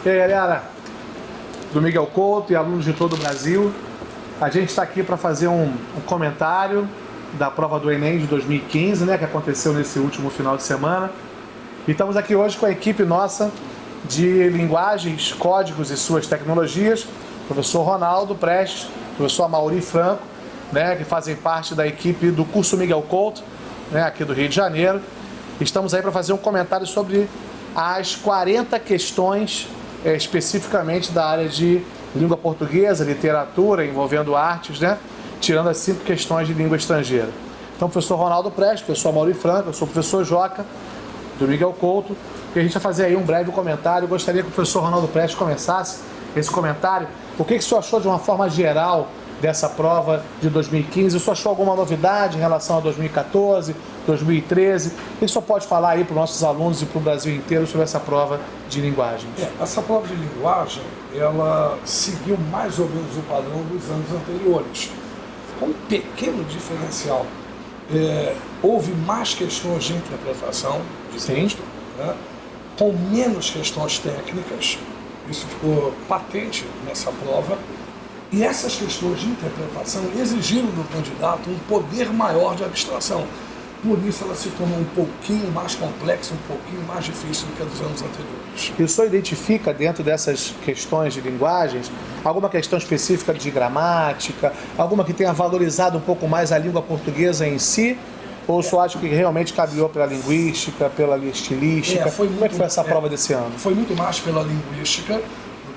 E aí, galera, do Miguel Couto e alunos de todo o Brasil, a gente está aqui para fazer um comentário da prova do Enem de 2015, né, que aconteceu nesse último final de semana. E estamos aqui hoje com a equipe nossa de linguagens, códigos e suas tecnologias, professor Ronaldo Prestes, professor Amaury Franco, né, que fazem parte da equipe do curso Miguel Couto, né, aqui do Rio de Janeiro. Estamos aí para fazer um comentário sobre as 40 questões especificamente da área de língua portuguesa, literatura, envolvendo artes, né? Tirando as 5 questões de língua estrangeira. Então, professor Ronaldo Prestes, professor Amaury Franco, eu sou o professor Joca, do Miguel Couto, e a gente vai fazer aí um breve comentário. Eu gostaria que o professor Ronaldo Prestes começasse esse comentário. O que o senhor achou de uma forma geral dessa prova de 2015? O senhor achou alguma novidade em relação a 2014, 2013? O que o senhor pode falar aí para os nossos alunos e para o Brasil inteiro sobre essa prova de linguagens? Essa prova de linguagem, ela seguiu mais ou menos o padrão dos anos anteriores. Com um pequeno diferencial. Houve mais questões de interpretação de texto, né? Com menos questões técnicas. Isso ficou patente nessa prova. E essas questões de interpretação exigiram do candidato um poder maior de abstração. Por isso ela se tornou um pouquinho mais complexa, um pouquinho mais difícil do que a dos anos anteriores. E o senhor identifica dentro dessas questões de linguagens alguma questão específica de gramática, alguma que tenha valorizado um pouco mais a língua portuguesa em si? Ou o senhor acha que realmente caminhou pela linguística, pela estilística? Como é que foi essa prova desse ano? Foi muito mais pela linguística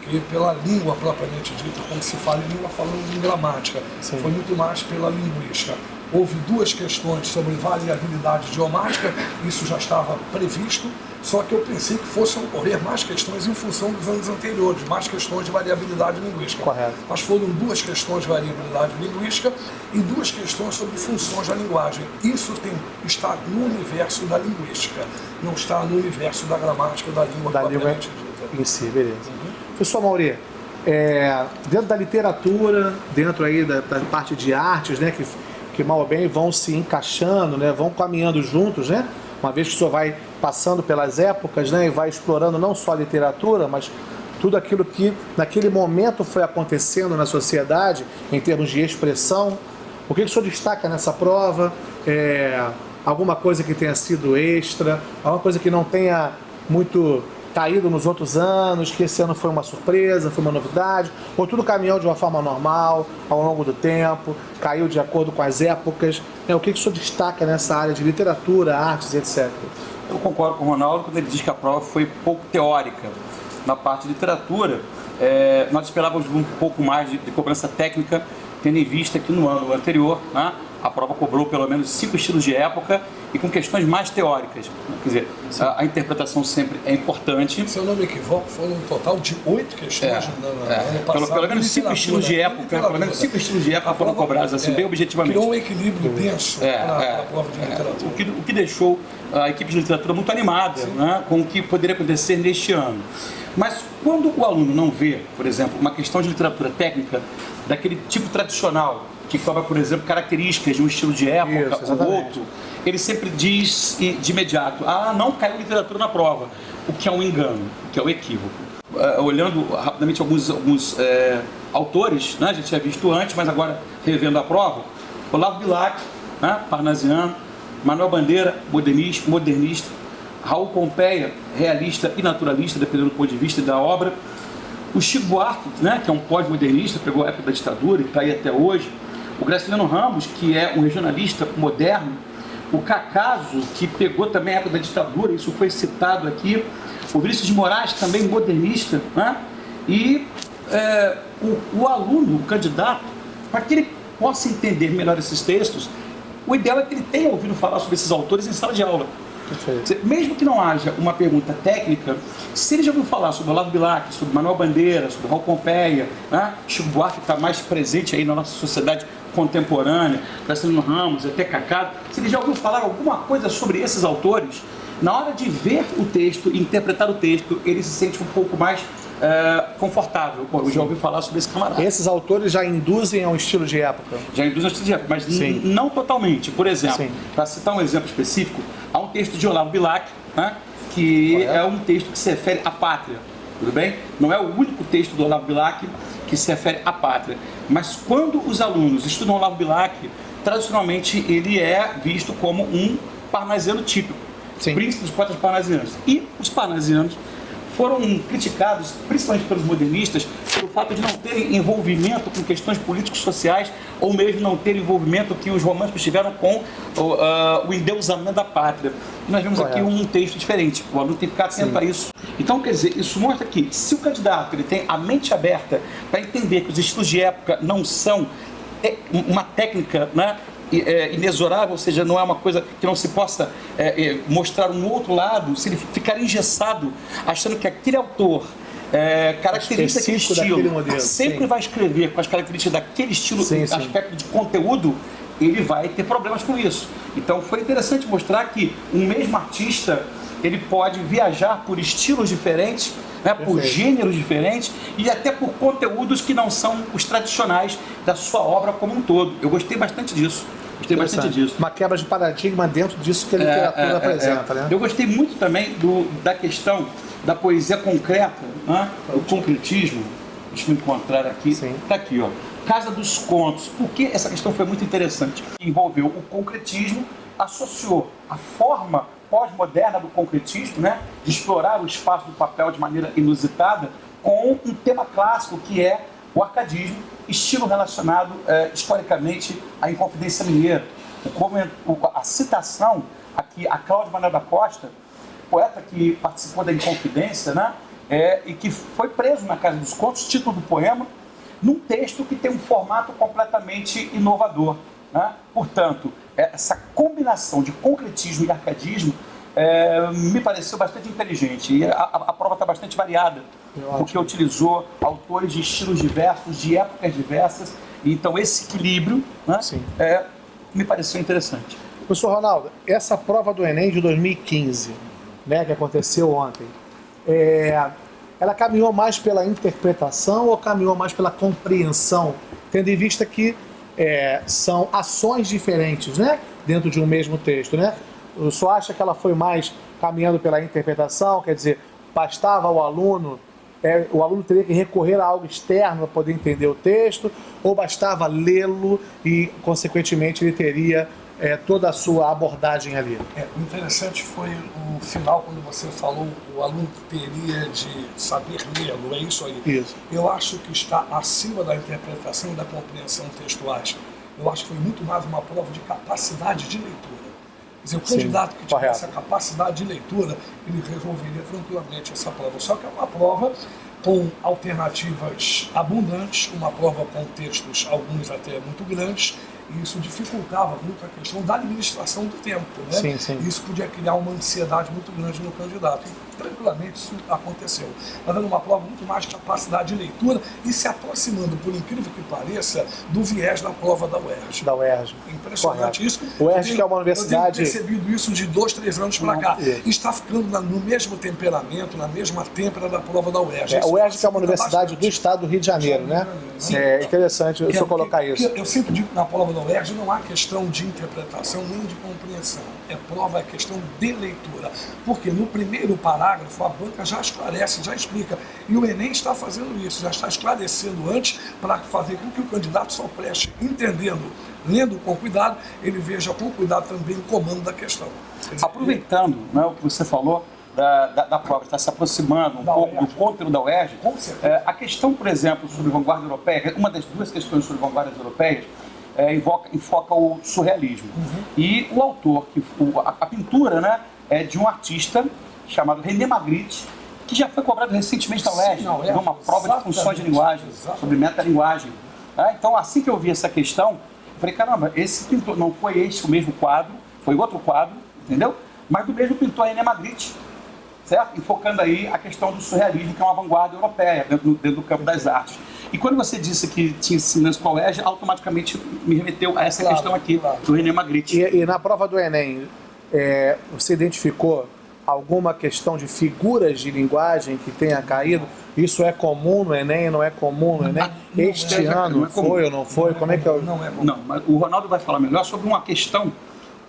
e pela língua propriamente dita, como se fala em língua falando em gramática. Sim. Foi muito mais pela linguística. Houve 2 questões sobre variabilidade idiomática, isso já estava previsto, só que eu pensei que fossem ocorrer mais questões em função dos anos anteriores, mais questões de variabilidade linguística. Correto. Mas foram 2 questões de variabilidade linguística e 2 questões sobre funções da linguagem. Isso está no universo da linguística, não está no universo da gramática da língua propriamente dita. Em si, beleza. Professor Amaury, dentro da literatura, dentro aí da parte de artes, né, que mal ou bem vão se encaixando, né, vão caminhando juntos, né, uma vez que o senhor vai passando pelas épocas, né, e vai explorando não só a literatura, mas tudo aquilo que naquele momento foi acontecendo na sociedade em termos de expressão. O que o senhor destaca nessa prova? Alguma coisa que tenha sido extra, alguma coisa que não tenha muito caído nos outros anos, que esse ano foi uma surpresa, foi uma novidade, ou tudo caminhou de uma forma normal, ao longo do tempo, caiu de acordo com as épocas? O que o senhor destaca nessa área de literatura, artes, etc.? Eu concordo com o Ronaldo quando ele diz que a prova foi pouco teórica. Na parte de literatura, nós esperávamos um pouco mais de cobrança técnica, tendo em vista que no ano anterior, né, a prova cobrou pelo menos 5 estilos de época e com questões mais teóricas. Quer dizer, a interpretação sempre é importante. Se eu não me equivoco, foram um total de 8 questões no ano passado. Pelo menos 5 estilos de época, pelo menos 5 estilos de época foram cobrados, assim, bem objetivamente. Criou um equilíbrio denso para a prova de literatura. O que deixou a equipe de literatura muito animada, né, com o que poderia acontecer neste ano. Mas quando o aluno não vê, por exemplo, uma questão de literatura técnica daquele tipo tradicional, que cobra, por exemplo, características de um estilo de época ou outro, ele sempre diz de imediato, não caiu literatura na prova, o que é um engano, o que é um equívoco. Olhando rapidamente alguns autores, né, a gente tinha visto antes, mas agora revendo a prova, Olavo Bilac, né, parnasiano, Manuel Bandeira, modernista, Raul Pompeia, realista e naturalista, dependendo do ponto de vista da obra, o Chico Buarque, né, que é um pós-modernista, pegou a época da ditadura e está aí até hoje, o Graciliano Ramos, que é um regionalista moderno, o Cacaso, que pegou também a época da ditadura, isso foi citado aqui, o Vinícius de Moraes, também modernista, né? E o aluno, o candidato, para que ele possa entender melhor esses textos, o ideal é que ele tenha ouvido falar sobre esses autores em sala de aula. Perfeito. Mesmo que não haja uma pergunta técnica, se ele já ouviu falar sobre Olavo Bilac, sobre Manuel Bandeira, sobre Raul Pompeia, né? Chico Buarque, que está mais presente aí na nossa sociedade contemporânea, Graciliano Ramos, até Cacado, se ele já ouviu falar alguma coisa sobre esses autores, na hora de ver o texto e interpretar o texto, ele se sente um pouco mais confortável. Pô, eu já ouvi falar sobre esse camarada. Esses autores já induzem a um estilo de época? Já induzem a um estilo de época, mas não totalmente. Por exemplo, para citar um exemplo específico, há um texto de Olavo Bilac, né, que é um texto que se refere à pátria. tudo bem? Não é o único texto do Olavo Bilac que se refere à pátria. Mas quando os alunos estudam Olavo Bilac, tradicionalmente ele é visto como um parnasiano típico, príncipe dos poetas parnasianos. E os parnasianos foram criticados, principalmente pelos modernistas, pelo fato de não terem envolvimento com questões políticos sociais, ou mesmo não terem envolvimento que os românticos tiveram com o endeusamento da pátria. E nós vemos aqui um texto diferente, o aluno tem que ficar atento a isso. Então, quer dizer, isso mostra que se o candidato ele tem a mente aberta para entender que os estilos de época não são uma técnica, né, inexorável, ou seja, não é uma coisa que não se possa mostrar um outro lado, se ele ficar engessado, achando que aquele autor característica daquele estilo, sempre vai escrever com as características daquele estilo, aspecto de conteúdo, ele vai ter problemas com isso. Então foi interessante mostrar que um mesmo artista ele pode viajar por estilos diferentes, né, por gêneros diferentes e até por conteúdos que não são os tradicionais da sua obra como um todo. Eu gostei bastante disso. Uma quebra de paradigma dentro disso que a literatura apresenta. Né? Eu gostei muito também da questão da poesia concreta, né? O concretismo. Deixa eu encontrar aqui. Está aqui, ó. Casa dos Contos. Porque essa questão foi muito interessante. Envolveu o concretismo, associou a forma pós-moderna do concretismo, né? De explorar o espaço do papel de maneira inusitada, com um tema clássico que é o arcadismo, estilo relacionado historicamente à Inconfidência Mineira. A citação aqui a Cláudio Manuel da Costa, poeta que participou da Inconfidência, né? E que foi preso na Casa dos Contos, título do poema, num texto que tem um formato completamente inovador. Né? Portanto, essa combinação de concretismo e arcadismo me pareceu bastante inteligente. E a prova está bastante variada, porque utilizou autores de estilos diversos, de épocas diversas. Então, esse equilíbrio, né, me pareceu interessante. Professor Ronaldo, essa prova do Enem de 2015, né, que aconteceu ontem, ela caminhou mais pela interpretação ou caminhou mais pela compreensão, tendo em vista que são ações diferentes, né, dentro de um mesmo texto, né? O senhor acha que ela foi mais caminhando pela interpretação, quer dizer, bastava o aluno teria que recorrer a algo externo para poder entender o texto, ou bastava lê-lo e, consequentemente, ele teria toda a sua abordagem ali? O interessante foi o final, quando você falou o aluno teria de saber lê-lo, é isso aí. Isso. Eu acho que está acima da interpretação e da compreensão textuais. Eu acho que foi muito mais uma prova de capacidade de leitura. Quer dizer, o candidato que tivesse essa capacidade de leitura, ele resolveria tranquilamente essa prova. Só que é uma prova com alternativas abundantes, uma prova com textos, alguns até muito grandes, e isso dificultava muito a questão da administração do tempo, né? Isso podia criar uma ansiedade muito grande no candidato. E, tranquilamente isso aconteceu. Mas dando uma prova muito mais de capacidade de leitura e se aproximando, por incrível que pareça, do viés da prova da UERJ. Da UERJ. Impressionante isso. O UERJ, que é uma universidade... Eu tenho percebido isso de 2, 3 anos para cá. Está ficando no mesmo temperamento, na mesma têmpera da prova da UERJ. A UERJ, que é uma universidade do estado do Rio de Janeiro, né? É interessante o senhor colocar isso. Eu sempre digo que na prova da UERJ não há questão de interpretação nem de compreensão. É questão de leitura. Porque no primeiro parágrafo a banca já esclarece, já explica. E o Enem está fazendo isso, já está esclarecendo antes para fazer com que o candidato só preste entendendo, lendo com cuidado, ele veja com cuidado também o comando da questão. Dizer, aproveitando, né, o que você falou da prova, está se aproximando um pouco do conteúdo da UERJ, a questão, por exemplo, sobre vanguarda europeia, uma das duas questões sobre vanguardas europeias, enfoca o surrealismo. E o autor, a pintura, né, é de um artista chamado René Magritte, que já foi cobrado recentemente na UERJ, uma prova de funções de linguagem, sobre metalinguagem. Então, assim que eu vi essa questão, eu falei, caramba, esse pintor não foi o mesmo quadro, foi outro quadro, entendeu? Mas do mesmo pintor René Magritte, certo? Enfocando aí a questão do surrealismo, que é uma vanguarda europeia dentro do campo das artes. E quando você disse que tinha semelhança com a UERJ, automaticamente me remeteu a essa questão aqui, do René Magritte. E na prova do Enem, você identificou alguma questão de figuras de linguagem que tenha caído? Isso é comum no Enem, não é comum no Enem? Este ano foi ou não foi? Como é que é? Não, mas o Ronaldo vai falar melhor sobre uma questão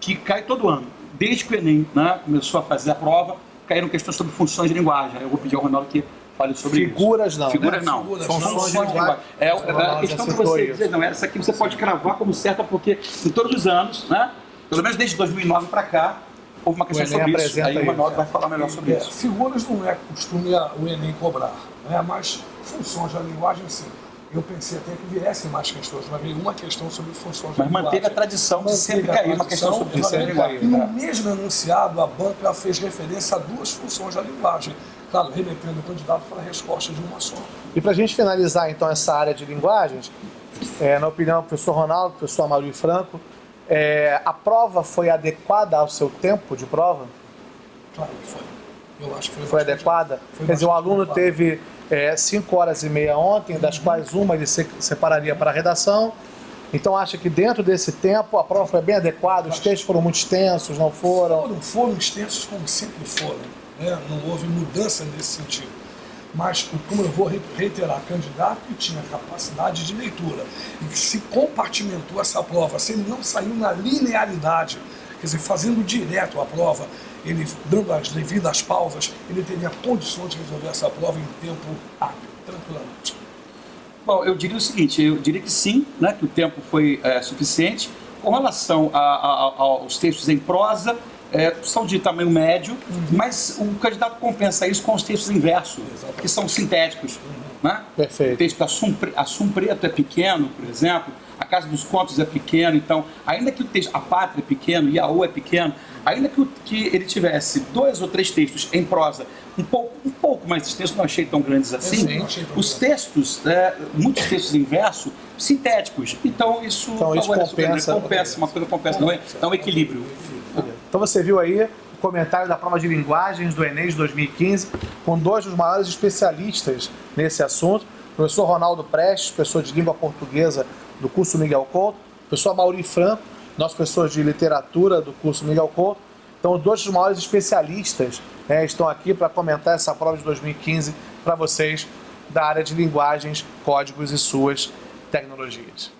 que cai todo ano. Desde que o Enem, né, começou a fazer a prova, caíram questões sobre funções de linguagem. Eu vou pedir ao Ronaldo que fale sobre Figuras isso. não, Figuras né? não. Figuras Funções não. de linguagem. A questão que você dizer, não, essa aqui você pode cravar como certa, porque em todos os anos, né, pelo menos desde 2009 para cá, houve uma questão sobre isso. Aí o Manuel vai falar melhor sobre isso. Figuras não é costume o Enem cobrar, né? Mas funções da linguagem, sim. Eu pensei até que viessem mais questões, mas veio uma questão sobre funções da Mas linguagem. manteve a tradição de sempre cair uma questão sobre funções da linguagem. E no mesmo enunciado, a banca fez referência a duas funções da linguagem, claro, remetendo o candidato para a resposta de uma só. E para a gente finalizar, então, essa área de linguagens, na opinião do professor Ronaldo, do professor Amaury Franco, a prova foi adequada ao seu tempo de prova? Claro que foi. Eu acho que Foi adequada? Quer dizer, o aluno teve 5 horas e meia ontem, das quais uma ele separaria para a redação. Então, acha que dentro desse tempo a prova foi bem adequada? Os textos foram muito extensos, não foram? Foram extensos como sempre foram, né? Não houve mudança nesse sentido. Mas, como eu vou reiterar, candidato que tinha capacidade de leitura e que se compartimentou essa prova, se ele não saiu na linearidade, quer dizer, fazendo direto a prova, ele dando as devidas pausas, ele teria condições de resolver essa prova em tempo hábil, tranquilamente. Bom, eu diria o seguinte, eu diria que sim, né, que o tempo foi suficiente. Com relação aos textos em prosa, são de tamanho médio, mas o candidato compensa isso com os textos em verso, que são sintéticos. Né? Perfeito. O texto Assum Preto é pequeno, por exemplo, A Casa dos Contos é pequeno, então, ainda que o texto A Pátria é pequeno, Iaô é pequeno, ainda que ele tivesse 2 ou 3 textos em prosa um pouco mais extensos, não achei tão grandes assim, os textos, muitos textos em verso, sintéticos, então isso compensa, uma coisa compensa, não é um equilíbrio. Então você viu aí o comentário da prova de linguagens do Enem de 2015, com 2 dos maiores especialistas nesse assunto, o professor Ronaldo Prestes, professor de língua portuguesa do curso Miguel Couto, o professor Amaury Franco, nosso professor de literatura do curso Miguel Couto. Então, 2 dos maiores especialistas estão aqui para comentar essa prova de 2015 para vocês da área de linguagens, códigos e suas tecnologias.